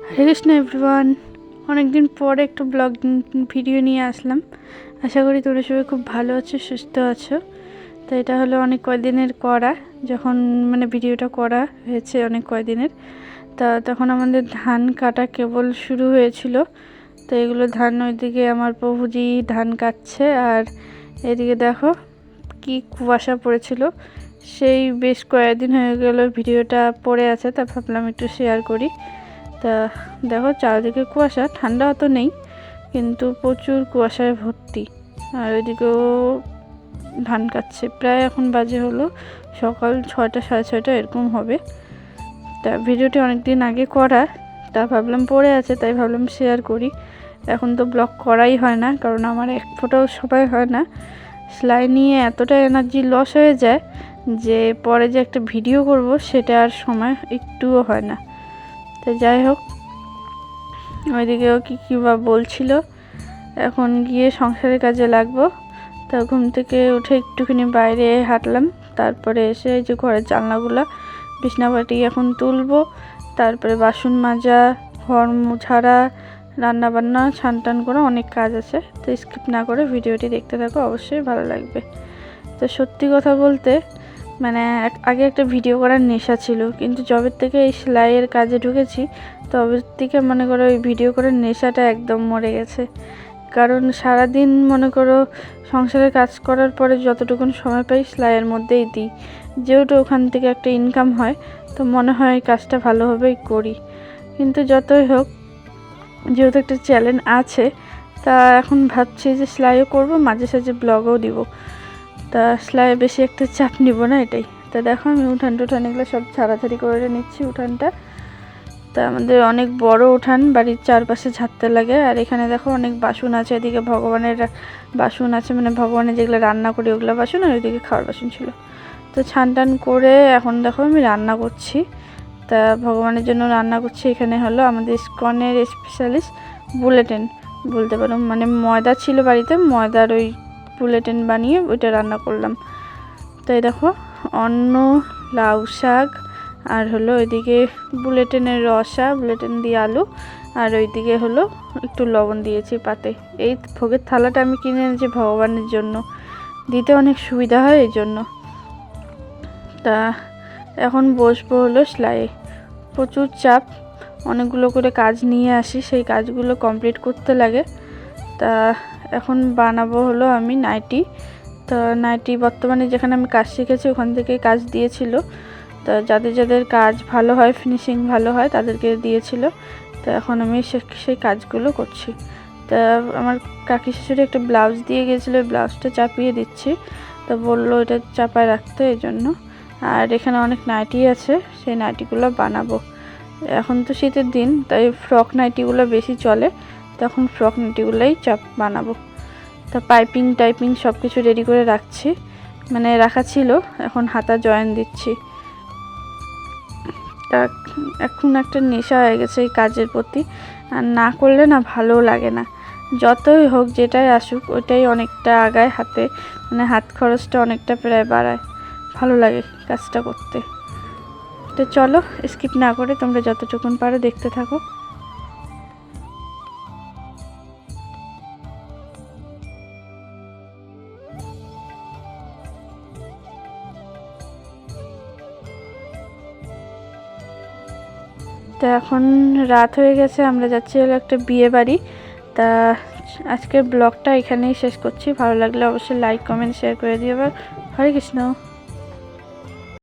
হরে Krishna everyone, অনেকদিন পরে একটু ব্লগ ভিডিও নিয়ে আসলাম। আশা করি তোমরা সবাই খুব ভালো আছো, সুস্থ আছো। তো এটা হলো অনেক কয়দিনের করা, যখন ভিডিওটা করা হয়েছে অনেক কয়দিনের। তা তখন আমাদের ধান কাটা কেবল শুরু হয়েছিল। তো এগুলো ধান, ওইদিকে আমার প্রভুজি ধান কাটছে, আর এদিকে দেখো কি কুয়াশা পড়েছিল। সেই বেশ কয়েকদিন হয়ে গেল ভিডিওটা পড়ে আছে, তা ভাবলাম একটু শেয়ার করি। তা দেখো চারিদিকে কুয়াশা, ঠান্ডা অত নেই কিন্তু প্রচুর কুয়াশায় ভর্তি। আর ওইদিকেও ধান কাটছে, প্রায় এখন বাজে হলো সকাল 6টা 6:30 এরকম হবে। তা ভিডিওটি অনেক দিন আগে করা, তা ভাবলাম পড়ে আছে, তাই ভাবলাম শেয়ার করি। এখন তো ব্লগ করাই হয় না, কারণ আমার এক ফোঁটাও সময় হয় না। সেলাই নিয়ে এতটা এনার্জি লস হয়ে যায় যে পরে যে একটা ভিডিও করব সেটা আর সময় একটুও হয় না। তো যাই হোক, ওইদিকেও কী বা বলছিল। এখন গিয়ে সংসারের কাজে লাগবো। তা ঘুম থেকে উঠে একটুখানি বাইরে হাঁটলাম, তারপরে এসে এই যে ঘরের জানলাগুলো বিছনাপাটি এখন তুলবো, তারপরে বাসন মাজা, ঘর ঝাড়া, রান্নাবান্না, ছান টান করে অনেক কাজ আছে। তো স্কিপ না করে ভিডিওটি দেখতে থাকো, অবশ্যই ভালো লাগবে। তো সত্যি কথা বলতে আগে একটা ভিডিও করার নেশা ছিল, কিন্তু যবের থেকে এই সেলাইয়ের কাজে ঢুকেছি তবে থেকে মনে করো এই ভিডিও করার নেশাটা একদম মরে গেছে। কারণ সারাদিন মনে করো সংসারের কাজ করার পরে যতটুকুন সময় পাই সেলাইয়ের মধ্যেই দিই, যেহেতু ওখান থেকে একটা ইনকাম হয়, তো মনে হয় কাজটা ভালোভাবেই করি। কিন্তু যতই হোক, যেহেতু একটা চ্যালেঞ্জ আছে, তা এখন ভাবছি যে সেলাইও করবো, মাঝে সাঝে ব্লগও দিব। তা সেলাই বেশি একটা চাপ নিব না, এটাই। তা দেখো আমি উঠান এগুলো সব ছাড়াছাড়ি করে নিচ্ছি উঠানটা। তা আমাদের অনেক বড় উঠান, বাড়ির চারপাশে ঝাড়তে লাগে। আর এখানে দেখো অনেক বাসন আছে, এদিকে ভগবানের বাসন আছে, ভগবানের যেগুলো রান্না করি ওগুলো বাসন, আর ওইদিকে খাওয়ার বাসন ছিল। তো ছান টান করে এখন দেখো আমি রান্না করছি। তা ভগবানের জন্য রান্না করছি। এখানে হলো আমাদের ইসকনের স্পেশালিস্ট বুলেটিন বলতে পারো, ময়দা ছিল বাড়িতে, ময়দার ওই বুলেটিন বানিয়ে ওইটা রান্না করলাম। তাই দেখো অন্ন, লাউ শাক, আর হলো ওইদিকে বুলেটিনের রসা, বুলেটিন দিয়ে আলু, আর ওইদিকে হলো একটু লবণ দিয়েছি পাতে। এই ভোগের থালাটা আমি কিনে এনেছি ভগবানের জন্য, দিতে অনেক সুবিধা হয় এই জন্য। তা এখন বসবো হলো সেলাইয়ে। প্রচুর চাপ, অনেকগুলো করে কাজ নিয়ে আসি, সেই কাজগুলো কমপ্লিট করতে লাগে। তা এখন বানাবো হলো আমি নাইটি। তো নাইটি বর্তমানে যেখানে আমি কাজ শিখেছি ওখান থেকে কাজ দিয়েছিল। তা যাদের যাদের কাজ ভালো হয়, ফিনিশিং ভালো হয়, তাদেরকে দিয়েছিল। তো এখন আমি সেই কাজগুলো করছি। তা আমার কাকি শাশুড়ি একটা ব্লাউজ দিয়ে গিয়েছিলো, ওই ব্লাউজটা চাপিয়ে দিচ্ছি। তো বললো এটা চাপায় রাখতে, এই জন্য। আর এখানে অনেক নাইটি আছে, সেই নাইটিগুলো বানাবো। এখন তো শীতের দিন, তাই ফ্রক নাইটিগুলো বেশি চলে, তখন ফ্রক নাইটিগুলোই বানাবো। তা টাইপিং সব কিছু রেডি করে রাখছি, রাখা ছিল, এখন হাতা জয়েন দিচ্ছি। তা এখন একটা নেশা হয়ে গেছে এই কাজের প্রতি, আর না করলে না ভালো লাগে না। যতই হোক, যেটাই আসুক, ওইটাই অনেকটা আগায় হাতে, হাত খরচটা অনেকটা প্রায় বাড়ায়, ভালো লাগে কাজটা করতে। তো চলো স্কিপ না করে তোমরা যতটুকুন পারো দেখতে থাকো। তো এখন রাত হয়ে গেছে, আমরা যাচ্ছি হলো একটা বিয়ে বাড়ি। তা আজকের ব্লগটা এখানেই শেষ করছি। ভালো লাগলে অবশ্যই লাইক, কমেন্ট, শেয়ার করে দিও। হরে কৃষ্ণ।